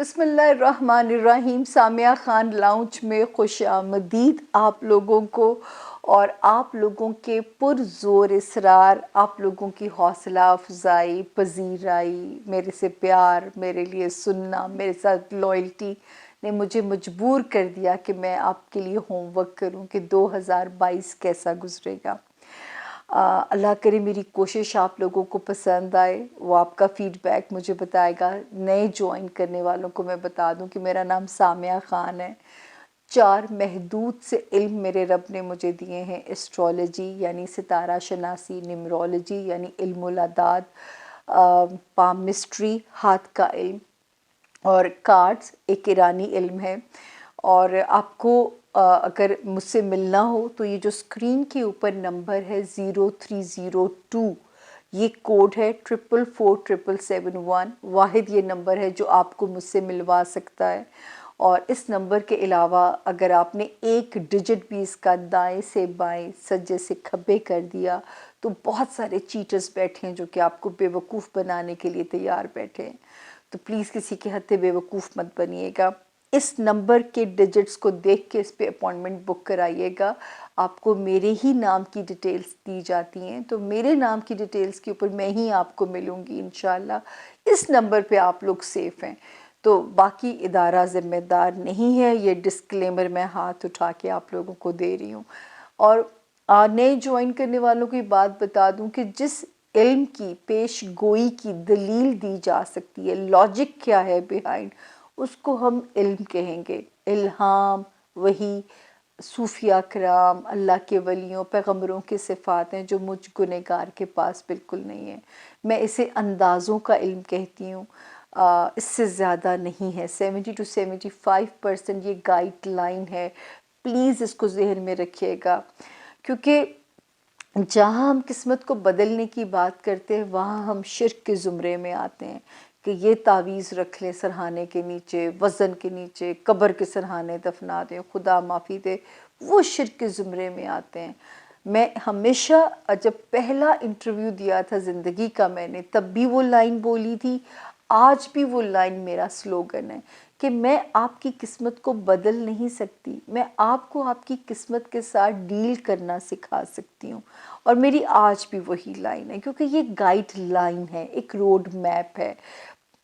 بسم اللہ الرحمن الرحیم. سامیہ خان لاؤنج میں خوش آمدید آپ لوگوں کو، اور آپ لوگوں کے پرزور اصرار، آپ لوگوں کی حوصلہ افزائی، پذیرائی، میرے سے پیار، میرے لیے سننا، میرے ساتھ لائلٹی نے مجھے مجبور کر دیا کہ میں آپ کے لیے ہوم ورک کروں کہ 2022 کیسا گزرے گا. اللہ کرے میری کوشش آپ لوگوں کو پسند آئے، وہ آپ کا فیڈ بیک مجھے بتائے گا. نئے جوائن کرنے والوں کو میں بتا دوں کہ میرا نام سامیہ خان ہے. 4 محدود سے علم میرے رب نے مجھے دیے ہیں: ایسٹرولوجی یعنی ستارہ شناسی، نیمرولوجی یعنی علم العداد، پامسٹری ہاتھ کا علم، اور کارڈز ایک ایرانی علم ہے. اور آپ کو اگر مجھ سے ملنا ہو تو یہ جو اسکرین کے اوپر نمبر ہے 0302، یہ کوڈ ہے 444771، واحد یہ نمبر ہے جو آپ کو مجھ سے ملوا سکتا ہے. اور اس نمبر کے علاوہ اگر آپ نے ایک ڈیجٹ بھی اس کا دائیں سے بائیں سجے سے کھبے کر دیا تو بہت سارے چیٹرز بیٹھے ہیں جو کہ آپ کو بے وقوف بنانے کے لیے تیار بیٹھے ہیں. تو پلیز کسی کے ہتھے بے وقوف مت بنیے گا. اس نمبر کے ڈیجٹس کو دیکھ کے اس پہ اپوائنٹمنٹ بک کرائیے گا. آپ کو میرے ہی نام کی ڈیٹیلز دی جاتی ہیں، تو میرے نام کی ڈیٹیلز کے اوپر میں ہی آپ کو ملوں گی انشاءاللہ. اس نمبر پہ آپ لوگ سیف ہیں. تو باقی ادارہ ذمہ دار نہیں ہے، یہ ڈسکلیمر میں ہاتھ اٹھا کے آپ لوگوں کو دے رہی ہوں. اور نئے جوائن کرنے والوں کی بات بتا دوں کہ جس علم کی پیش گوئی کی دلیل دی جا سکتی ہے، لاجک کیا ہے بیہائنڈ، اس کو ہم علم کہیں گے. الہام، وحی، صوفیہ کرام، اللہ کے ولیوں، پیغمبروں کے صفات ہیں جو مجھ گنہگار کے پاس بالکل نہیں ہیں. میں اسے اندازوں کا علم کہتی ہوں، اس سے زیادہ نہیں ہے. 70 to 75% یہ گائیڈ لائن ہے. پلیز اس کو ذہن میں رکھیے گا، کیونکہ جہاں ہم قسمت کو بدلنے کی بات کرتے ہیں وہاں ہم شرک کے زمرے میں آتے ہیں کہ یہ تعویذ رکھ لیں سرہانے کے نیچے، وزن کے نیچے، قبر کے سرہانے دفنا دیں، خدا معافی دے، وہ شرک کے زمرے میں آتے ہیں. میں ہمیشہ جب پہلا انٹرویو دیا تھا زندگی کا، میں نے تب بھی وہ لائن بولی تھی، آج بھی وہ لائن میرا سلوگن ہے کہ میں آپ کی قسمت کو بدل نہیں سکتی، میں آپ کو آپ کی قسمت کے ساتھ ڈیل کرنا سکھا سکتی ہوں. اور میری آج بھی وہی لائن ہے، کیونکہ یہ گائیڈ لائن ہے، ایک روڈ میپ ہے.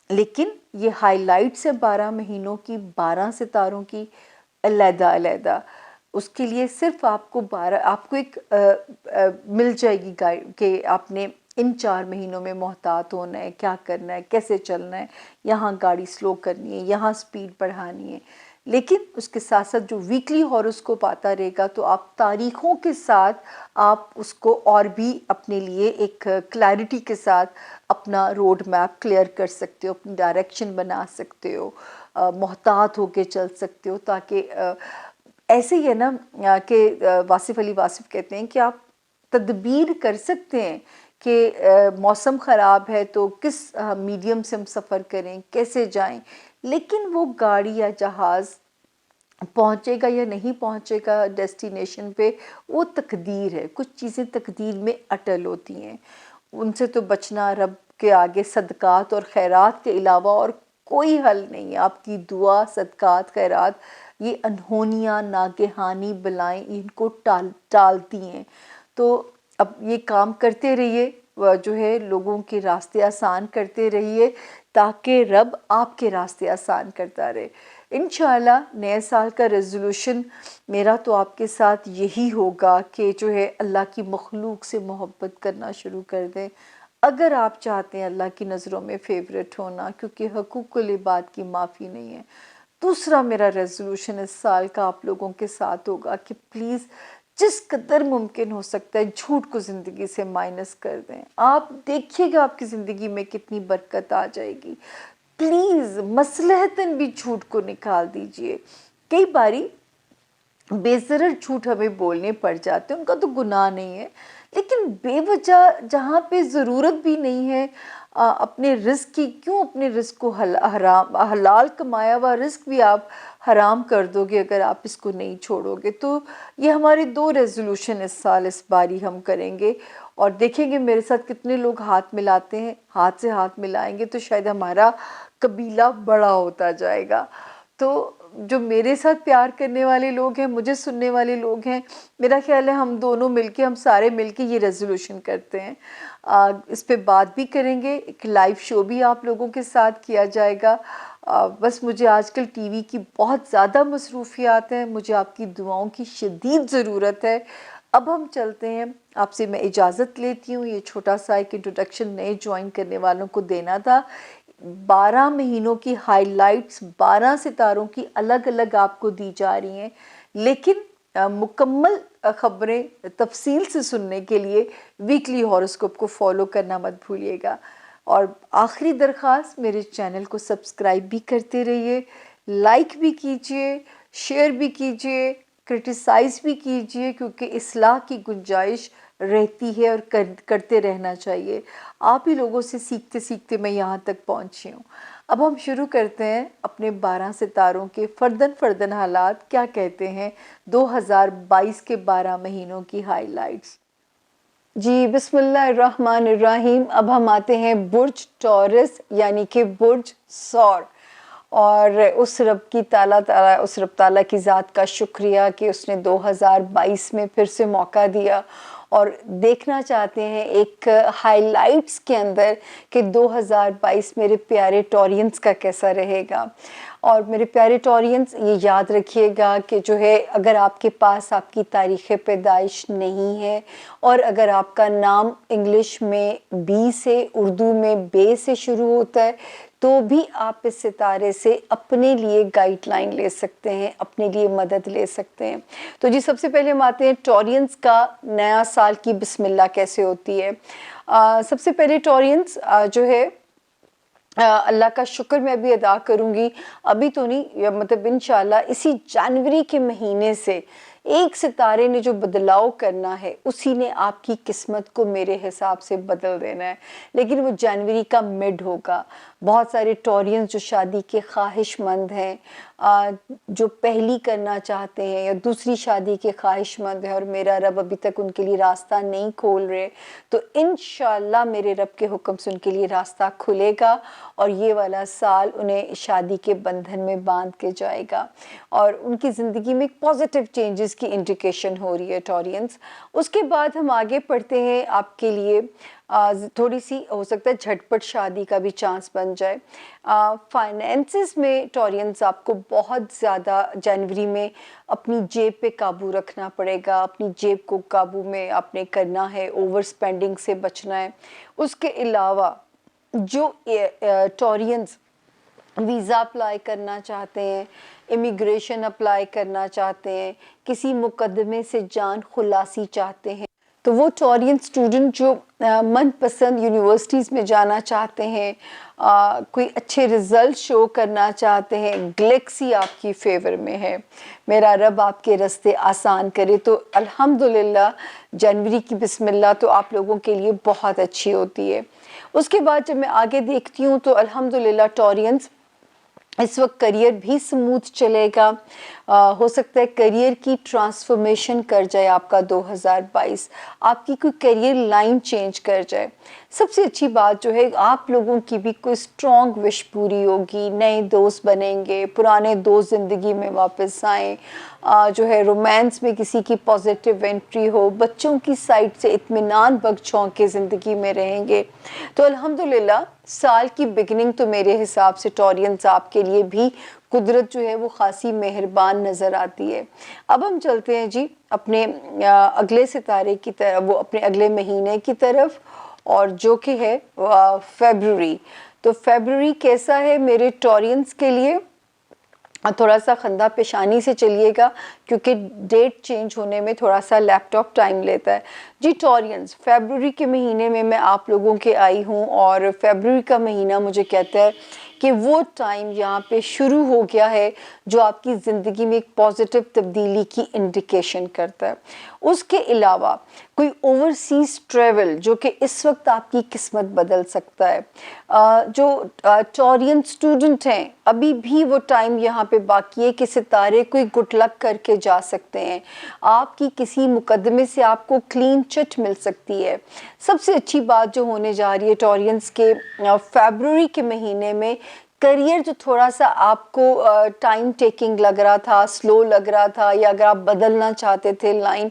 لیکن یہ ہائی لائٹس ہے 12 مہینوں کی، 12 ستاروں کی، علیحدہ علیحدہ. اس کے لیے صرف آپ کو ایک مل جائے گی گائیڈ کہ آپ نے ان 4 مہینوں میں محتاط ہونا ہے، کیا کرنا ہے، کیسے چلنا ہے، یہاں گاڑی سلو کرنی ہے، یہاں سپیڈ بڑھانی ہے. لیکن اس کے ساتھ ساتھ جو ویکلی ہاروسکوپ آتا رہے گا تو آپ تاریخوں کے ساتھ آپ اس کو اور بھی اپنے لیے ایک کلیئرٹی کے ساتھ اپنا روڈ میپ کلیئر کر سکتے ہو، اپنی ڈائریکشن بنا سکتے ہو، محتاط ہو کے چل سکتے ہو. تاکہ ایسے ہی ہے نا کہ واصف علی واصف کہتے ہیں کہ آپ تدبیر کر سکتے ہیں کہ موسم خراب ہے تو کس میڈیم سے ہم سفر کریں، کیسے جائیں، لیکن وہ گاڑی یا جہاز پہنچے گا یا نہیں پہنچے گا ڈیسٹینیشن پہ، وہ تقدیر ہے. کچھ چیزیں تقدیر میں اٹل ہوتی ہیں، ان سے تو بچنا رب کے آگے صدقات اور خیرات کے علاوہ اور کوئی حل نہیں ہے. آپ کی دعا، صدقات، خیرات یہ انہونیاں، ناگہانی بلائیں ان کو ٹالتی ہیں. تو اب یہ کام کرتے رہیے، جو ہے لوگوں کے راستے آسان کرتے رہیے تاکہ رب آپ کے راستے آسان کرتا رہے. انشاءاللہ نئے سال کا ریزولوشن میرا تو آپ کے ساتھ یہی ہوگا کہ جو ہے اللہ کی مخلوق سے محبت کرنا شروع کر دیں، اگر آپ چاہتے ہیں اللہ کی نظروں میں فیورٹ ہونا، کیونکہ حقوق العباد کی معافی نہیں ہے. دوسرا میرا ریزولوشن اس سال کا آپ لوگوں کے ساتھ ہوگا کہ پلیز جس قدر ممکن ہو سکتا ہے جھوٹ کو زندگی سے مائنس کر دیں. آپ دیکھیے گا آپ کی زندگی میں کتنی برکت آ جائے گی. پلیز مصلحتاً بھی جھوٹ کو نکال دیجئے. کئی باری بے ضرر جھوٹ ہمیں بولنے پڑ جاتے ہیں، ان کا تو گناہ نہیں ہے، لیکن بے وجہ جہاں پہ ضرورت بھی نہیں ہے اپنے رزق کی، کیوں اپنے رزق کو حلال کمایا ہوا رزق بھی آپ حرام کر دو گے اگر آپ اس کو نہیں چھوڑو گے. تو یہ ہمارے 2 ریزولوشن اس سال اس باری ہم کریں گے، اور دیکھیں گے میرے ساتھ کتنے لوگ ہاتھ ملاتے ہیں. ہاتھ سے ہاتھ ملائیں گے تو شاید ہمارا قبیلہ بڑا ہوتا جائے گا. تو جو میرے ساتھ پیار کرنے والے لوگ ہیں، مجھے سننے والے لوگ ہیں، میرا خیال ہے ہم دونوں مل کے، ہم سارے مل کے یہ ریزولوشن کرتے ہیں. اس پہ بات بھی کریں گے، ایک لائیو شو بھی آپ لوگوں کے ساتھ کیا جائے گا. بس مجھے آج کل ٹی وی کی بہت زیادہ مصروفیات ہیں، مجھے آپ کی دعاؤں کی شدید ضرورت ہے. اب ہم چلتے ہیں، آپ سے میں اجازت لیتی ہوں. یہ چھوٹا سا ایک انٹروڈکشن نئے جوائن کرنے والوں کو دینا تھا. 12 مہینوں کی ہائی لائٹس 12 ستاروں کی الگ الگ آپ کو دی جا رہی ہیں، لیکن مکمل خبریں تفصیل سے سننے کے لیے ویکلی ہاروسکوپ کو فالو کرنا مت بھولیے گا. اور آخری درخواست، میرے چینل کو سبسکرائب بھی کرتے رہیے، لائک بھی کیجئے، شیئر بھی کیجئے، کرٹیسائز بھی کیجئے، کیونکہ اصلاح کی گنجائش رہتی ہے اور کرتے رہنا چاہیے. آپ ہی لوگوں سے سیکھتے سیکھتے میں یہاں تک پہنچی ہوں. اب ہم شروع کرتے ہیں اپنے 12 ستاروں کے فردن حالات کیا کہتے ہیں 2022 کے 12 مہینوں کی ہائی لائٹس. جی بسم اللہ الرحمن الرحیم. اب ہم آتے ہیں برج ٹورس یعنی کہ برج ثور. اور اس رب کی اس رب تعالیٰ کی ذات کا شکریہ کہ اس نے 2022 میں پھر سے موقع دیا، اور دیکھنا چاہتے ہیں ایک ہائی لائٹس کے اندر کہ 2022 میرے پیارے ٹورینز کا کیسا رہے گا. اور میرے پیارے ٹورینز، یہ یاد رکھیے گا کہ جو ہے، اگر آپ کے پاس آپ کی تاریخ پیدائش نہیں ہے، اور اگر آپ کا نام انگلش میں بی سے، اردو میں بے سے شروع ہوتا ہے، تو بھی آپ اس ستارے سے اپنے لیے گائیڈ لائن لے سکتے ہیں، اپنے لیے مدد لے سکتے ہیں. تو جی سب سے پہلے ہم آتے ہیں ٹورینز کا نیا سال کی بسم اللہ کیسے ہوتی ہے. سب سے پہلے ٹورینز جو ہے، اللہ کا شکر میں بھی ادا کروں گی. ابھی تو نہیں، مطلب انشاءاللہ اسی جنوری کے مہینے سے ایک ستارے نے جو بدلاؤ کرنا ہے، اسی نے آپ کی قسمت کو میرے حساب سے بدل دینا ہے. لیکن وہ جنوری کا مڈ ہوگا. بہت سارے ٹورینز جو شادی کے خواہش مند ہیں، جو پہلی کرنا چاہتے ہیں یا دوسری شادی کے خواہش مند ہیں، اور میرا رب ابھی تک ان کے لیے راستہ نہیں کھول رہے، تو انشاءاللہ میرے رب کے حکم سے ان کے لیے راستہ کھلے گا، اور یہ والا سال انہیں شادی کے بندھن میں باندھ کے جائے گا، اور ان کی زندگی میں ایک پازیٹیو چینجز کی انڈیکیشن ہو رہی ہے ٹورینز. اس کے بعد ہم آگے پڑھتے ہیں. آپ کے لیے تھوڑی سی ہو سکتا ہے جھٹپٹ شادی کا بھی چانس بن جائے. فائنینسز میں ٹورینز آپ کو بہت زیادہ جنوری میں اپنی جیب پہ قابو رکھنا پڑے گا. اپنی جیب کو قابو میں آپ نے کرنا ہے، اوور سپینڈنگ سے بچنا ہے. اس کے علاوہ جو ٹورینز ویزا اپلائی کرنا چاہتے ہیں، امیگریشن اپلائی کرنا چاہتے ہیں، کسی مقدمے سے جان خلاصی چاہتے ہیں، تو وہ ٹورین اسٹوڈنٹ جو من پسند یونیورسٹیز میں جانا چاہتے ہیں، کوئی اچھے رزلٹ شو کرنا چاہتے ہیں، گلیکسی آپ کی فیور میں ہے. میرا رب آپ کے راستے آسان کرے. تو الحمدللہ جنوری کی بسم اللہ تو آپ لوگوں کے لیے بہت اچھی ہوتی ہے. اس کے بعد جب میں آگے دیکھتی ہوں تو الحمدللہ ٹورینز اس وقت کریئر بھی سموتھ چلے گا. ہو سکتا ہے کریئر کی ٹرانسفارمیشن کر جائے آپ کا 2022، آپ کی کوئی کریئر لائن چینج کر جائے. سب سے اچھی بات جو ہے، آپ لوگوں کی بھی کوئی اسٹرانگ وش پوری ہوگی، نئے دوست بنیں گے، پرانے دوست زندگی میں واپس آئیں، جو ہے رومانس میں کسی کی پازیٹیو انٹری ہو، بچوں کی سائڈ سے اطمینان بخشوں کے زندگی میں رہیں گے. تو الحمدللہ سال کی بگننگ تو میرے حساب سے ٹورینز آپ کے لیے بھی قدرت جو ہے وہ خاصی مہربان نظر آتی ہے. اب ہم چلتے ہیں جی اپنے اگلے ستارے کی طرف، وہ اپنے اگلے مہینے کی طرف، اور جو کہ ہے فیبروری. تو فیبروری کیسا ہے میرے ٹورینز کے لیے؟ تھوڑا سا خندہ پیشانی سے چلیے گا، کیونکہ ڈیٹ چینج ہونے میں تھوڑا سا لیپ ٹاپ ٹائم لیتا ہے. جی ٹورینز، فیبروری کے مہینے میں آپ لوگوں کے آئی ہوں، اور فیبروری کا مہینہ مجھے کہتا ہے کہ وہ ٹائم یہاں پہ شروع ہو گیا ہے جو آپ کی زندگی میں ایک پازیٹیو تبدیلی کی انڈیکیشن کرتا ہے. اس کے علاوہ کوئی اوورسیز ٹریول جو کہ اس وقت آپ کی قسمت بدل سکتا ہے. جو ٹورین اسٹوڈنٹ ہیں، ابھی بھی وہ ٹائم یہاں پہ باقی ہے کہ ستارے کوئی گڈ لک کر کے جا سکتے ہیں. آپ کی کسی مقدمے سے آپ کو کلین چٹ مل سکتی ہے. سب سے اچھی بات جو ہونے جا رہی ہے ٹورینز کے فیبروری کے مہینے میں، کریئر جو تھوڑا سا آپ کو ٹائم ٹیکنگ لگ رہا تھا، سلو لگ رہا تھا، یا اگر آپ بدلنا چاہتے تھے لائن،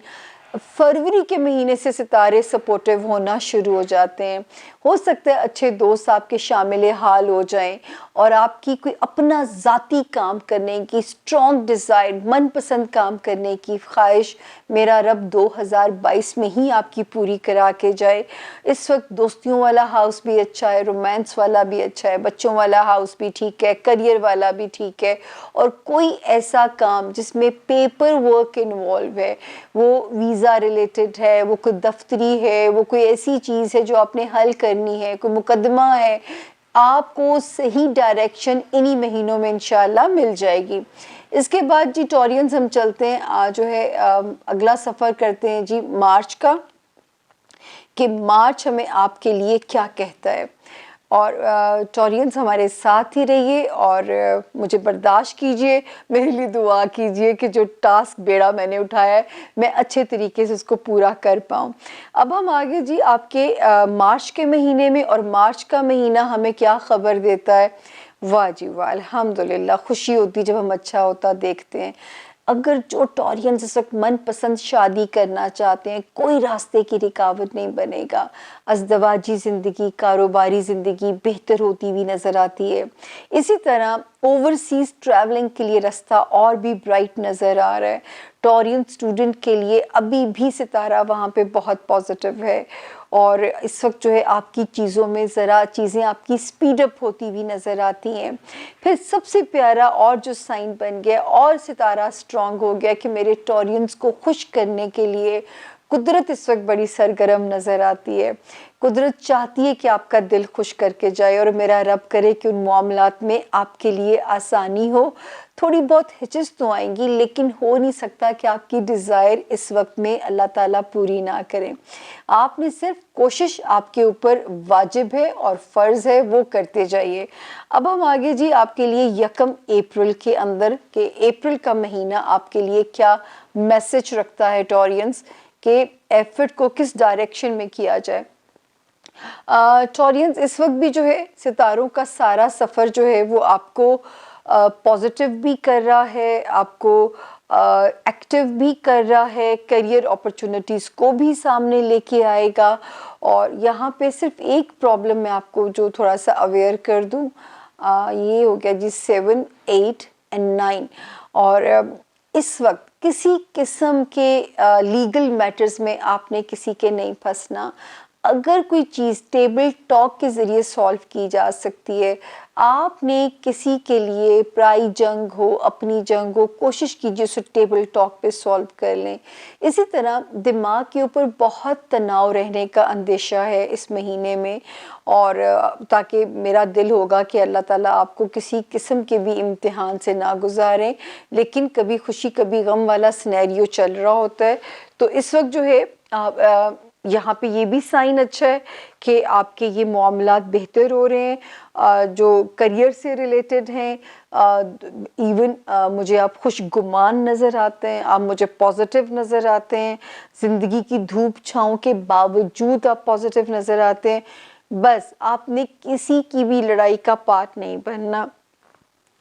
فروری کے مہینے سے ستارے سپورٹیو ہونا شروع ہو جاتے ہیں. ہو سکتا ہے اچھے دوست آپ کے شامل حال ہو جائیں، اور آپ کی کوئی اپنا ذاتی کام کرنے کی اسٹرانگ ڈیزائر، من پسند کام کرنے کی خواہش میرا رب 2022 میں ہی آپ کی پوری کرا کے جائے. اس وقت دوستیوں والا ہاؤس بھی اچھا ہے، رومانس والا بھی اچھا ہے، بچوں والا ہاؤس بھی ٹھیک ہے، کریئر والا بھی ٹھیک ہے. اور کوئی ایسا کام جس میں پیپر ورک انوالو ہے، وہ ویزا ریلیٹڈ ہے، وہ کوئی دفتری ہے، وہ کوئی ایسی چیز ہے جو آپ نے حل کرنی ہے، کوئی مقدمہ ہے، آپ کو صحیح ڈائریکشن انہی مہینوں میں انشاءاللہ مل جائے گی. اس کے بعد جی ٹورینز ہم چلتے ہیں جو ہے اگلا سفر کرتے ہیں جی مارچ کا، کہ مارچ ہمیں آپ کے لیے کیا کہتا ہے. اور ٹورینز ہمارے ساتھ ہی رہیے اور مجھے برداشت کیجئے، میرے لیے دعا کیجئے کہ جو ٹاسک بیڑا میں نے اٹھایا ہے میں اچھے طریقے سے اس کو پورا کر پاؤں. اب ہم آگے جی آپ کے مارچ کے مہینے میں، اور مارچ کا مہینہ ہمیں کیا خبر دیتا ہے. واہ جی واہ، الحمدللہ، خوشی ہوتی جب ہم اچھا ہوتا دیکھتے ہیں. اگر جو ٹورینز اس وقت من پسند شادی کرنا چاہتے ہیں، کوئی راستے کی رکاوٹ نہیں بنے گا. ازدواجی زندگی، کاروباری زندگی بہتر ہوتی ہوئی نظر آتی ہے. اسی طرح اوورسیز ٹریولنگ کے لیے راستہ اور بھی برائٹ نظر آ رہا ہے. ٹورین اسٹوڈنٹ کے لیے ابھی بھی ستارہ وہاں پہ بہت پازیٹیو ہے، اور اس وقت جو ہے آپ کی چیزوں میں ذرا چیزیں آپ کی سپیڈ اپ ہوتی ہوئی نظر آتی ہیں. پھر سب سے پیارا اور جو سائن بن گیا اور ستارہ اسٹرانگ ہو گیا کہ میرے ٹورینز کو خوش کرنے کے لیے قدرت اس وقت بڑی سرگرم نظر آتی ہے. قدرت چاہتی ہے کہ آپ کا دل خوش کر کے جائے، اور میرا رب کرے کہ ان معاملات میں آپ کے لیے آسانی ہو. تھوڑی بہت ہچس تو آئیں گی، لیکن ہو نہیں سکتا کہ آپ کی ڈیزائر اس وقت میں اللہ تعالیٰ پوری نہ کریں. آپ نے صرف کوشش آپ کے اوپر واجب ہے اور فرض ہے، وہ کرتے جائیے. اب ہم آگے جی آپ کے لیے 1 اپریل کے اندر، کہ اپریل کا مہینہ آپ کے لیے کیا میسج رکھتا ہے ٹورینز، کہ ایفرٹ کو کس ڈائریکشن میں کیا جائے. ٹورینز اس وقت بھی جو ہے ستاروں کا سارا سفر جو ہے وہ آپ کو پازیٹیو بھی کر رہا ہے، آپ کو ایکٹیو بھی کر رہا ہے، کریئر اپرچونٹیز کو بھی سامنے لے کے آئے گا. اور یہاں پہ صرف ایک پرابلم میں آپ کو جو تھوڑا سا اویئر کر دوں، یہ ہو گیا جی 7, 8 and 9. اور اس وقت کسی قسم کے لیگل میٹرز میں آپ نے کسی کے نہیں پھنسنا. اگر کوئی چیز ٹیبل ٹاک کے ذریعے سالو کی جا سکتی ہے، آپ نے کسی کے لیے پرائی جنگ ہو، اپنی جنگ ہو، کوشش کیجیے اسے ٹیبل ٹاک پہ سالو کر لیں. اسی طرح دماغ کے اوپر بہت تناؤ رہنے کا اندیشہ ہے اس مہینے میں، اور تاکہ میرا دل ہوگا کہ اللہ تعالیٰ آپ کو کسی قسم کے بھی امتحان سے نہ گزاریں. لیکن کبھی خوشی کبھی غم والا سینیریو چل رہا ہوتا ہے. تو اس وقت جو ہے یہاں پہ یہ بھی سائن اچھا ہے کہ آپ کے یہ معاملات بہتر ہو رہے ہیں جو کریئر سے ریلیٹڈ ہیں. ایون مجھے آپ خوش گمان نظر آتے ہیں، آپ مجھے پازیٹیو نظر آتے ہیں، زندگی کی دھوپ چھاؤں کے باوجود آپ پازیٹیو نظر آتے ہیں. بس آپ نے کسی کی بھی لڑائی کا پارٹ نہیں بننا.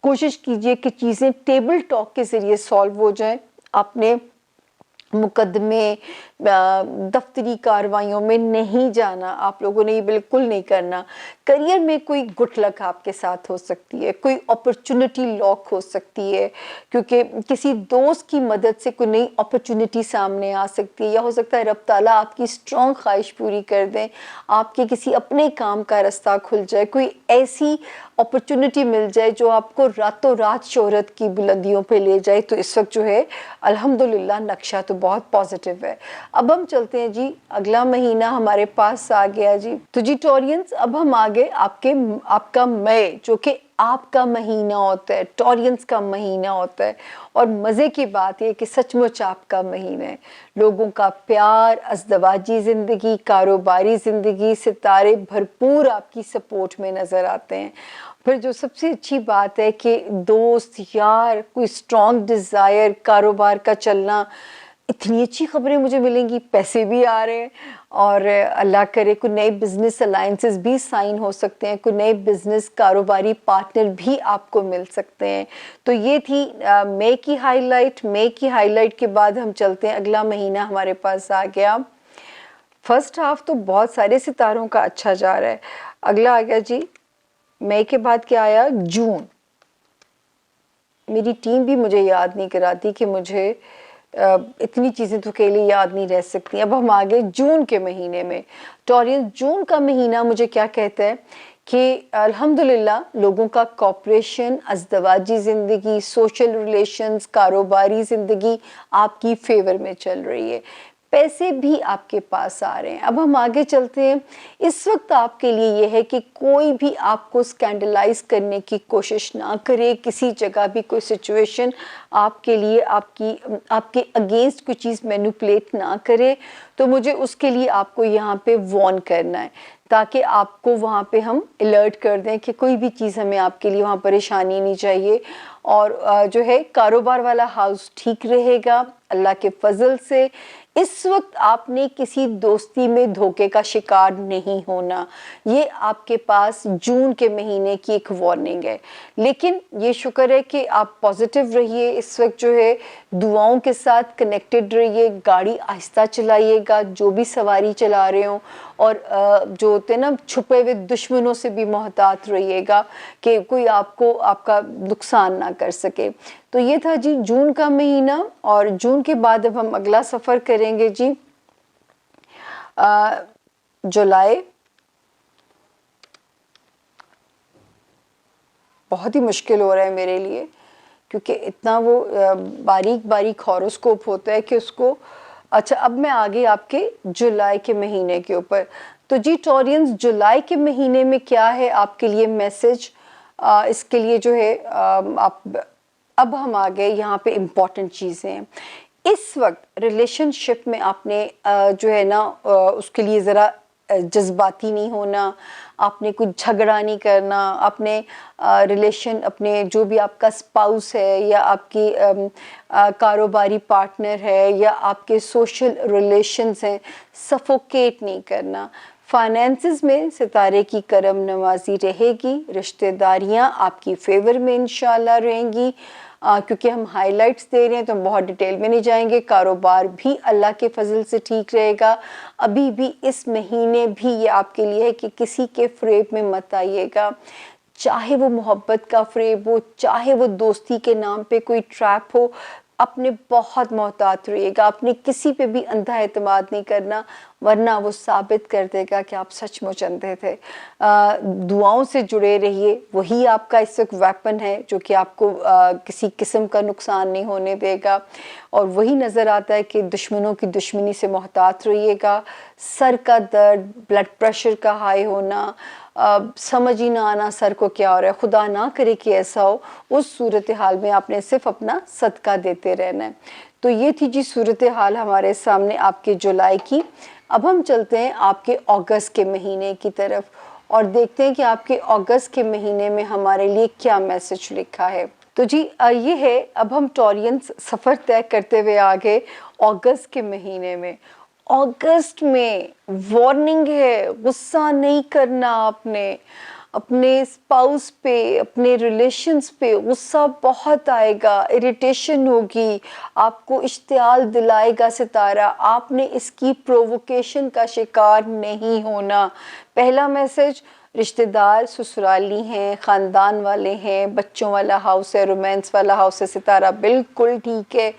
کوشش کیجئے کہ چیزیں ٹیبل ٹاک کے ذریعے سالو ہو جائیں. آپ نے مقدمے، دفتری کاروائیوں میں نہیں جانا، آپ لوگوں نے یہ بالکل نہیں کرنا. کریئر میں کوئی گٹ لک آپ کے ساتھ ہو سکتی ہے، کوئی اپرچونٹی لاک ہو سکتی ہے، کیونکہ کسی دوست کی مدد سے کوئی نئی اپرچونٹی سامنے آ سکتی ہے، یا ہو سکتا ہے رب تعالیٰ آپ کی اسٹرانگ خواہش پوری کر دیں، آپ کے کسی اپنے کام کا رستہ کھل جائے، کوئی ایسی اپرچونٹی مل جائے جو آپ کو راتوں رات شہرت کی بلندیوں پہ لے جائے. تو اس وقت جو ہے الحمدللہ نقشہ تو بہت پازیٹیو ہے. اب ہم چلتے ہیں جی اگلا مہینہ ہمارے پاس آ گیا جی. تو جی ٹورینز اب ہم آگے آپ کا مئی، جو کہ آپ کا مہینہ ہوتا ہے، ٹورینز کا مہینہ ہوتا ہے. اور مزے کی بات یہ کہ سچ مچ آپ کا مہینہ ہے. لوگوں کا پیار، ازدواجی زندگی، کاروباری زندگی، ستارے بھرپور آپ کی سپورٹ میں نظر آتے ہیں. پھر جو سب سے اچھی بات ہے کہ دوست، یار، کوئی اسٹرانگ ڈیزائر، کاروبار کا چلنا، اتنی اچھی خبریں مجھے ملیں گی، پیسے بھی آ رہے ہیں، اور اللہ کرے کوئی نئے بزنس الائنسز بھی سائن ہو سکتے ہیں، کوئی نئے بزنس کاروباری پارٹنر بھی آپ کو مل سکتے ہیں۔ تو یہ تھی مئی کی ہائی لائٹ۔ مئی کی ہائی لائٹ کے بعد ہم چلتے ہیں، اگلا مہینہ ہمارے پاس آ گیا۔ فرسٹ ہاف تو بہت سارے ستاروں کا اچھا جا رہا ہے۔ اگلا آ گیا جی مئی کے بعد کیا آیا؟ جون۔ میری ٹیم بھی مجھے یاد نہیں کراتی کہ مجھے اتنی چیزیں تو اکیلے یاد نہیں رہ سکتی۔ اب ہم آگے جون کے مہینے میں۔ ٹورین جون کا مہینہ مجھے کیا کہتا ہے کہ الحمدللہ لوگوں کا کوپریشن، ازدواجی زندگی، سوشل ریلیشنز، کاروباری زندگی آپ کی فیور میں چل رہی ہے، پیسے بھی آپ کے پاس آ رہے ہیں۔ اب ہم آگے چلتے ہیں۔ اس وقت آپ کے لیے یہ ہے کہ کوئی بھی آپ کو اسکینڈلائز کرنے کی کوشش نہ کرے، کسی جگہ بھی کوئی سچویشن آپ کے لیے آپ کے اگینسٹ کوئی چیز مینوپولیٹ نہ کرے۔ تو مجھے اس کے لیے آپ کو یہاں پہ وارن کرنا ہے، تاکہ آپ کو وہاں پہ ہم الرٹ کر دیں کہ کوئی بھی چیز ہمیں آپ کے لیے وہاں پریشانی نہیں چاہیے۔ اور جو ہے کاروبار والا ہاؤس ٹھیک رہے گا اللہ کے فضل سے۔ اس وقت آپ نے کسی دوستی میں دھوکے کا شکار نہیں ہونا، یہ آپ کے پاس جون کے مہینے کی ایک وارننگ ہے۔ لیکن یہ شکر ہے کہ آپ پازیٹیو رہیے، اس وقت جو ہے دعاؤں کے ساتھ کنیکٹڈ رہیے، گاڑی آہستہ چلائیے گا جو بھی سواری چلا رہے ہوں، اور جو ہوتے ہیں نا چھپے ہوئے دشمنوں سے بھی محتاط رہیے گا کہ کوئی آپ کا نقصان نہ کر سکے۔ تو یہ تھا جی جون کا مہینہ۔ اور جون کے بعد اب ہم اگلا سفر کریں گے جی جولائی۔ بہت ہی مشکل ہو رہا ہے میرے لیے، کیونکہ اتنا وہ باریک باریک ہاروسکوپ ہوتا ہے کہ اس کو اچھا اب میں آگے آپ کے جولائی کے مہینے کے اوپر۔ تو جی ٹورینز جولائی کے مہینے میں کیا ہے آپ کے لیے میسج؟ اس کے لیے جو ہے اب ہم آگے یہاں پہ امپورٹنٹ چیزیں ہیں۔ اس وقت ریلیشن شپ میں آپ نے جو ہے نا اس کے لیے ذرا جذباتی نہیں ہونا، آپ نے کچھ جھگڑا نہیں کرنا، اپنے ریلیشن اپنے جو بھی آپ کا اسپاؤس ہے یا آپ کی کاروباری پارٹنر ہے یا آپ کے سوشل ریلیشنز ہیں، سفوکیٹ نہیں کرنا۔ فائنینسز میں ستارے کی کرم نوازی رہے گی، رشتہ داریاں آپ کی فیور میں انشاءاللہ رہیں گی۔ کیونکہ ہم ہائی لائٹس دے رہے ہیں تو ہم بہت ڈیٹیل میں نہیں جائیں گے۔ کاروبار بھی اللہ کے فضل سے ٹھیک رہے گا۔ ابھی بھی اس مہینے بھی یہ آپ کے لیے ہے کہ کسی کے فریب میں مت آئیے گا، چاہے وہ محبت کا فریب ہو، چاہے وہ دوستی کے نام پہ کوئی ٹریپ ہو۔ اپنے بہت محتاط رہیے گا، اپنے کسی پہ بھی اندھا اعتماد نہیں کرنا، ورنہ وہ ثابت کر دے گا کہ آپ سچ مچ اندھے تھے۔ دعاؤں سے جڑے رہیے، وہی آپ کا اس وقت ویپن ہے جو کہ آپ کو کسی قسم کا نقصان نہیں ہونے دے گا۔ اور وہی نظر آتا ہے کہ دشمنوں کی دشمنی سے محتاط رہیے گا۔ سر کا درد، بلڈ پریشر کا ہائی ہونا، سمجھ ہی نہ آنا سر کو کیا ہو رہا ہے، خدا نہ کرے کہ ایسا ہو، اس صورتحال میں آپ نے صرف اپنا صدقہ دیتے رہنا ہے۔ تو یہ تھی جی صورتحال ہمارے سامنے آپ کے جولائی کی۔ اب ہم چلتے ہیں آپ کے اگست کے مہینے کی طرف اور دیکھتے ہیں کہ آپ کے اگست کے مہینے میں ہمارے لیے کیا میسج لکھا ہے۔ تو جی یہ ہے، اب ہم ٹورینز سفر طے کرتے ہوئے آگے اگست کے مہینے میں۔ اگست میں وارننگ ہے، غصہ نہیں کرنا آپ نے، اپنے اسپاؤس پہ، اپنے ریلیشنز پہ غصہ بہت آئے گا، اریٹیشن ہوگی، آپ کو اشتعال دلائے گا ستارہ، آپ نے اس کی پرووکیشن کا شکار نہیں ہونا۔ پہلا میسج، رشتہ دار سسرالی ہیں، خاندان والے ہیں، بچوں والا ہاؤس ہے، رومانس والا ہاؤس ہے، ستارہ بالکل ٹھیک ہے۔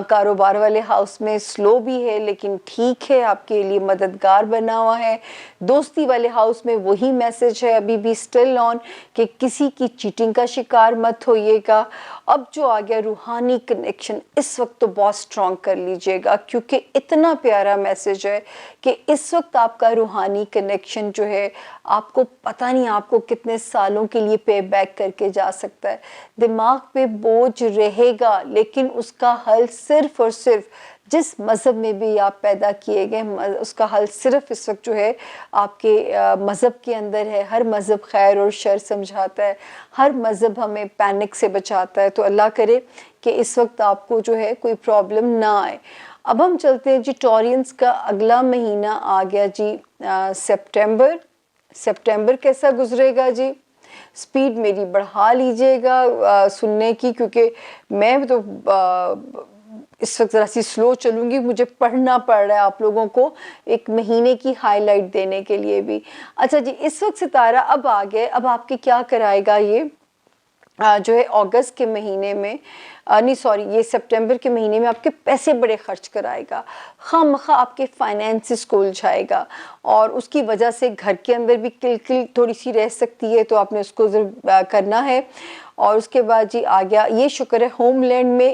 کاروبار والے ہاؤس میں سلو بھی ہے لیکن ٹھیک ہے، آپ کے لیے مددگار بنا ہوا ہے۔ دوستی والے ہاؤس میں وہی میسج ہے ابھی بھی سٹل آن کہ کسی کی چیٹنگ کا شکار مت ہوئیے گا۔ اب جو آ گیا روحانی کنیکشن، اس وقت تو بہت سٹرونگ کر لیجئے گا، کیونکہ اتنا پیارا میسج ہے کہ اس وقت آپ کا روحانی کنیکشن جو ہے آپ کو پتہ نہیں آپ کو کتنے سالوں کے لیے پے بیک کر کے جا سکتا ہے۔ دماغ پہ بوجھ رہے گا لیکن اس کا حل صرف اور صرف جس مذہب میں بھی آپ پیدا کیے گئے، اس کا حل صرف اس وقت جو ہے آپ کے مذہب کے اندر ہے۔ ہر مذہب خیر اور شر سمجھاتا ہے، ہر مذہب ہمیں پینک سے بچاتا ہے۔ تو اللہ کرے کہ اس وقت آپ کو جو ہے کوئی پرابلم نہ آئے۔ اب ہم چلتے ہیں جی ٹورینس کا اگلا مہینہ آ گیا جی سپٹمبر. سپٹمبر کیسا گزرے گا جی؟ سپیڈ میری بڑھا لیجئے گا سننے کی، کیونکہ میں تو اس وقت ذرا سی سلو چلوں گی، مجھے پڑھنا پڑ رہا ہے آپ لوگوں کو ایک مہینے کی ہائی لائٹ دینے کے لیے بھی. اچھا جی، اس وقت ستارہ اب آ گئے. اب آپ کے کیا کرائے گا یہ جو ہے اگست کے مہینے میں، نہیں سوری، یہ سپٹمبر کے مہینے میں آپ کے پیسے بڑے خرچ کرائے گا. خواہ مخواہ آپ کے فائنینسز کو الجھائے گا، اور اس کی وجہ سے گھر کے اندر بھی کل کل تھوڑی سی رہ سکتی ہے، تو آپ نے اس کو ضرور کرنا ہے. اور اس کے بعد جی آ گیا، یہ شکر ہے ہوم لینڈ میں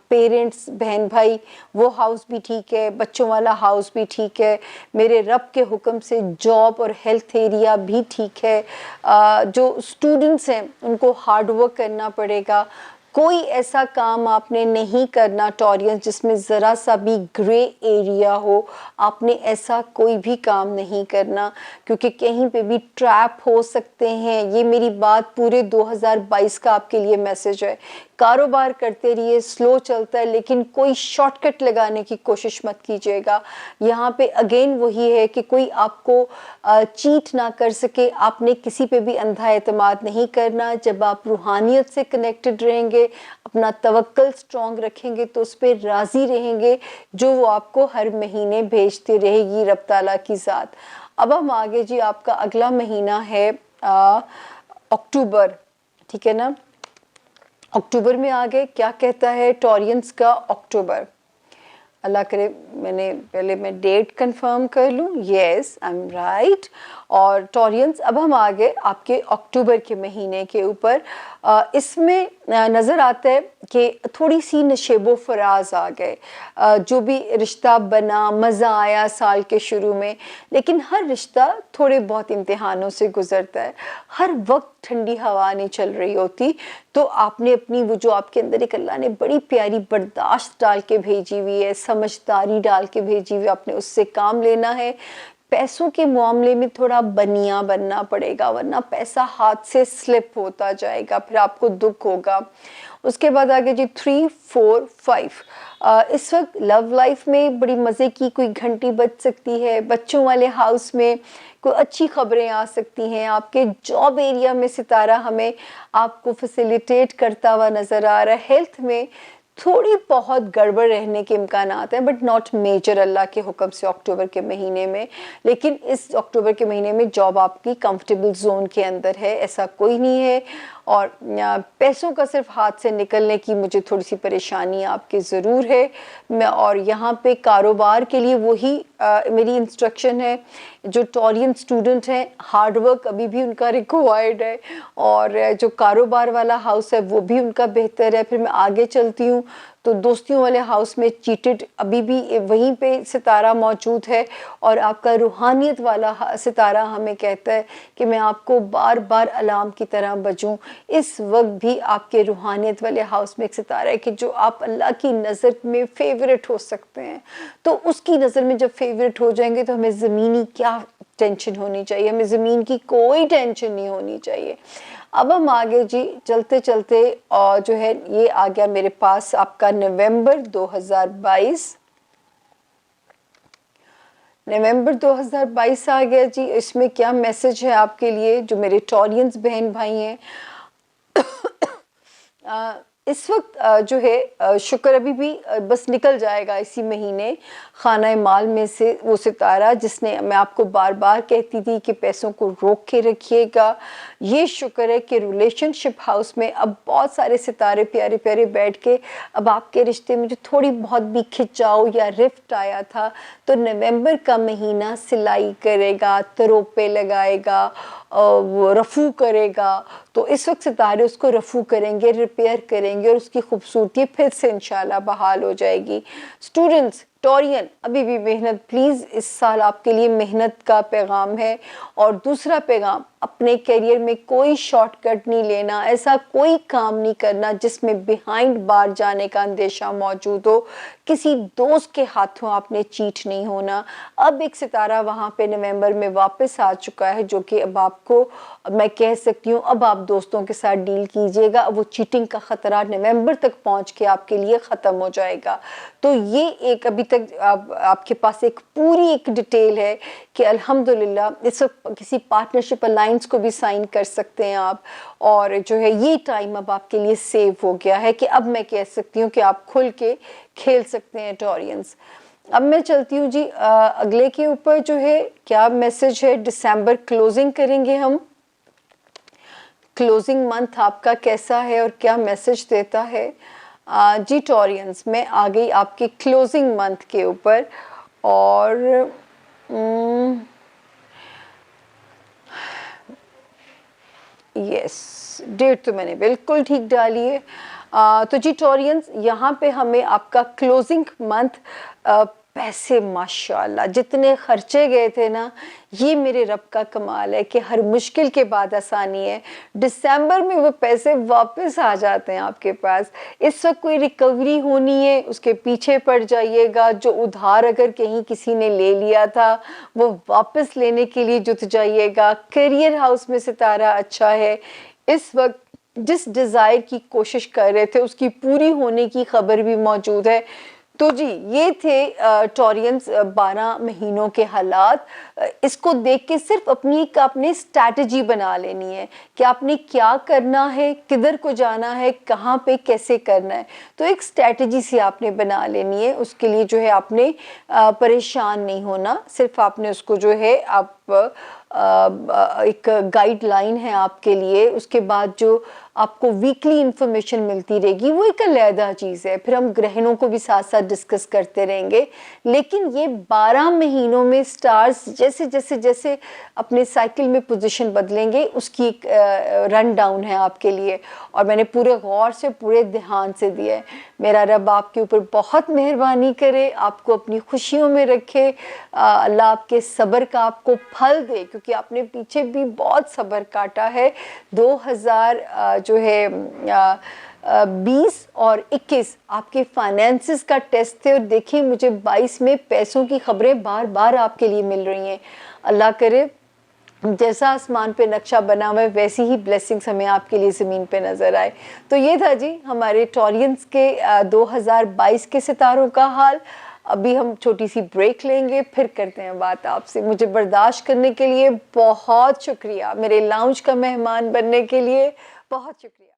پیرنٹس، بہن بھائی، وہ ہاؤس بھی ٹھیک ہے، بچوں والا ہاؤس بھی ٹھیک ہے، میرے رب کے حکم سے جاب اور ہیلتھ ایریا بھی ٹھیک ہے. جو اسٹوڈنٹس ہیں ان کو ہارڈ ورک کرنا پڑے گا. کوئی ایسا کام آپ نے نہیں کرنا ٹورینس جس میں ذرا سا بھی گرے ایریا ہو. آپ نے ایسا کوئی بھی کام نہیں کرنا، کیونکہ کہیں پہ بھی ٹریپ ہو سکتے ہیں. یہ میری بات پورے 2022 کا آپ کے لیے میسج ہے. کاروبار کرتے رہیے، سلو چلتا ہے، لیکن کوئی شارٹ کٹ لگانے کی کوشش مت کیجیے گا. یہاں پہ اگین وہی ہے کہ کوئی آپ کو چیٹ نہ کر سکے. آپ نے کسی پہ بھی اندھا اعتماد نہیں کرنا. جب آپ روحانیت سے کنیکٹڈ رہیں گے، اپنا توکل سٹرونگ رکھیں گے، تو اس پہ راضی رہیں گے جو وہ آپ کو ہر مہینے بھیجتے رہے گی رب تعالیٰ کی ذات. اب ہم آگے جی، آپ کا اگلا مہینہ ہے اکتوبر، ٹھیک ہے نا؟ اکتوبر میں آگے کیا کہتا ہے ٹورینس کا اکتوبر؟ اللہ کرے میں ڈیٹ کنفرم کر لوں. یس، آئی ایم رائٹ. اور ٹورینس اب ہم آگے آپ کے اکتوبر کے مہینے کے اوپر. اس میں نظر آتا ہے کہ تھوڑی سی نشیب و فراز آ گئے. جو بھی رشتہ بنا، مزہ آیا سال کے شروع میں، لیکن ہر رشتہ تھوڑے بہت امتحانوں سے گزرتا ہے. ہر وقت ٹھنڈی ہوا نہیں چل رہی ہوتی. تو آپ نے اپنی وہ جو آپ کے اندر ایک اللہ نے بڑی پیاری برداشت ڈال کے بھیجی ہوئی ہے، سمجھداری ڈال کے بھیجی ہوئی ہے، آپ نے اس سے کام لینا ہے. پیسوں کے معاملے میں تھوڑا بنیاں بننا پڑے گا، ورنہ پیسہ ہاتھ سے سلپ ہوتا جائے گا، پھر آپ کو دکھ ہوگا. اس کے بعد آگے جی 3، 4، 5. اس وقت لو لائف میں بڑی مزے کی کوئی گھنٹی بج سکتی ہے. بچوں والے ہاؤس میں کوئی اچھی خبریں آ سکتی ہیں. آپ کے جاب ایریا میں ستارہ ہمیں آپ کو فیسیلیٹیٹ کرتا ہوا نظر آ رہا ہے. ہیلتھ میں تھوڑی بہت گڑبڑ رہنے کے امکانات ہیں، بٹ ناٹ میجر اللہ کے حکم سے اکتوبر کے مہینے میں. لیکن اس اکتوبر کے مہینے میں جاب آپ کی کمفرٹیبل زون کے اندر ہے، ایسا کوئی نہیں ہے. اور پیسوں کا صرف ہاتھ سے نکلنے کی مجھے تھوڑی سی پریشانی آپ کی ضرور ہے. اور یہاں پہ کاروبار کے لیے وہی میری انسٹرکشن ہے. جو ٹورین اسٹوڈنٹ ہیں، ہارڈ ورک ابھی بھی ان کا ریکوائرڈ ہے، اور جو کاروبار والا ہاؤس ہے وہ بھی ان کا بہتر ہے. پھر میں آگے چلتی ہوں تو دوستیوں والے ہاؤس میں چیٹڈ ابھی بھی وہیں پہ ستارہ موجود ہے. اور آپ کا روحانیت والا ستارہ ہمیں کہتا ہے کہ میں آپ کو بار بار الارم کی طرح بجوں. اس وقت بھی آپ کے روحانیت والے ہاؤس میں ایک ستارہ ہے کہ جو آپ اللہ کی نظر میں فیورٹ ہو سکتے ہیں. تو اس کی نظر میں جب فیورٹ ہو جائیں گے تو ہمیں زمینی کیا ٹینشن ہونی چاہیے، ہمیں زمین کی کوئی ٹینشن نہیں ہونی چاہیے. اب ہم آگے جی چلتے چلتے جو ہے یہ آ گیا میرے پاس آپ کا نومبر 2022. نومبر 2022 آ گیا جی. اس میں کیا میسج ہے آپ کے لیے جو میرے ٹورینس بہن بھائی ہیں؟ اس وقت جو ہے شکر ابھی بھی بس نکل جائے گا اسی مہینے خانہ مال میں سے وہ ستارہ جس نے میں آپ کو بار بار کہتی تھی کہ پیسوں کو روک کے رکھیے گا. یہ شکر ہے کہ ریلیشن شپ ہاؤس میں اب بہت سارے ستارے پیارے پیارے بیٹھ کے اب آپ کے رشتے میں جو تھوڑی بہت بھی کھچاؤ یا رفٹ آیا تھا، تو نومبر کا مہینہ سلائی کرے گا، تروپے لگائے گا، وہ رفو کرے گا. تو اس وقت ستارے اس کو رفو کریں گے، ریپیئر کریں گے، اور اس کی خوبصورتی پھر سے انشاءاللہ بحال ہو جائے گی. اسٹوڈنٹس ٹورین ابھی بھی محنت، پلیز اس سال آپ کے لیے محنت کا پیغام ہے. اور دوسرا پیغام، اپنے کیریئر میں کوئی شارٹ کٹ نہیں لینا. ایسا کوئی کام نہیں کرنا جس میں بیہائنڈ بار جانے کا اندیشہ موجود ہو. کسی دوست کے ہاتھوں آپ نے چیٹ نہیں ہونا. اب ایک ستارہ وہاں پہ نومبر میں واپس آ چکا ہے جو کہ اب آپ کو میں کہہ سکتی ہوں اب آپ دوستوں کے ساتھ ڈیل کیجئے گا. اب وہ چیٹنگ کا خطرہ نومبر تک پہنچ کے آپ کے لیے ختم ہو جائے گا. تو یہ ایک ابھی تک آپ کے پاس ایک پوری ایک ڈیٹیل ہے کہ الحمدللہ اس وقت کسی پارٹنرشپ الائنس کو بھی سائن کر سکتے ہیں آپ، اور جو ہے یہ ٹائم اب آپ کے لیے سیو ہو گیا ہے کہ اب میں کہہ سکتی ہوں کہ آپ کھل کے کھیل سکتے ہیں ٹورینز۔ اب میں چلتی ہوں جی اگلے کے اوپر، جو ہے کیا میسج ہے، دسمبر کلوزنگ کریں گے ہم، کلوزنگ منتھ آپ کا کیسا ہے اور کیا میسج دیتا ہے؟ جی ٹورینز، میں آ گئی آپ کے کلوزنگ منتھ کے اوپر، اور یس ڈیٹ تو میں نے بالکل ٹھیک ڈالی ہے۔ تو جی ٹورینز، یہاں پہ ہمیں آپ کا کلوزنگ منتھ پیسے ماشاءاللہ جتنے خرچے گئے تھے نا، یہ میرے رب کا کمال ہے کہ ہر مشکل کے بعد آسانی ہے۔ دسمبر میں وہ پیسے واپس آ جاتے ہیں آپ کے پاس۔ اس وقت کوئی ریکوری ہونی ہے، اس کے پیچھے پڑ جائیے گا۔ جو ادھار اگر کہیں کسی نے لے لیا تھا وہ واپس لینے کے لیے جت جائیے گا۔ کیریئر ہاؤس میں ستارہ اچھا ہے اس وقت، جس ڈیزائر کی کوشش کر رہے تھے اس کی پوری ہونے کی خبر بھی موجود ہے۔ تو جی یہ تھے ٹورینز 12 مہینوں کے حالات۔ اس کو دیکھ کے صرف اپنی ایک آپ نے اسٹریٹجی بنا لینی ہے کہ آپ نے کیا کرنا ہے، کدھر کو جانا ہے، کہاں پہ کیسے کرنا ہے۔ تو ایک اسٹریٹجی سی آپ نے بنا لینی ہے، اس کے لیے جو ہے آپ نے پریشان نہیں ہونا، صرف آپ نے اس کو جو ہے آپ ایک گائیڈ لائن ہے آپ کے لیے۔ اس کے بعد جو آپ کو ویکلی انفارمیشن ملتی رہے گی وہ ایک علیحدہ چیز ہے، پھر ہم گرہنوں کو بھی ساتھ ساتھ ڈسکس کرتے رہیں گے۔ لیکن یہ 12 مہینوں میں سٹارز جیسے جیسے جیسے اپنے سائیکل میں پوزیشن بدلیں گے اس کی ایک رن ڈاؤن ہے آپ کے لیے، اور میں نے پورے غور سے پورے دھیان سے دیا ہے۔ میرا رب آپ کے اوپر بہت مہربانی کرے، آپ کو اپنی خوشیوں میں رکھے، اللہ آپ کے صبر کا آپ کو پھل دے، کیونکہ آپ نے پیچھے بھی بہت صبر کاٹا ہے۔ 2000 جو ہے 20 اور 21 آپ کے فائنینسز کا ٹیسٹ تھے، اور دیکھیں مجھے 22 میں پیسوں کی خبریں بار بار آپ کے لیے مل رہی ہیں۔ اللہ کرے جیسا آسمان پہ نقشہ بنا ہوا ہے ویسی ہی بلیسنگز ہمیں آپ کے لیے زمین پہ نظر آئے۔ تو یہ تھا جی ہمارے ٹورینز کے 2022 کے ستاروں کا حال۔ ابھی ہم چھوٹی سی بریک لیں گے، پھر کرتے ہیں بات آپ سے۔ مجھے برداشت کرنے کے لیے بہت شکریہ، میرے لاؤنج کا مہمان بننے کے لیے بہت شکریہ۔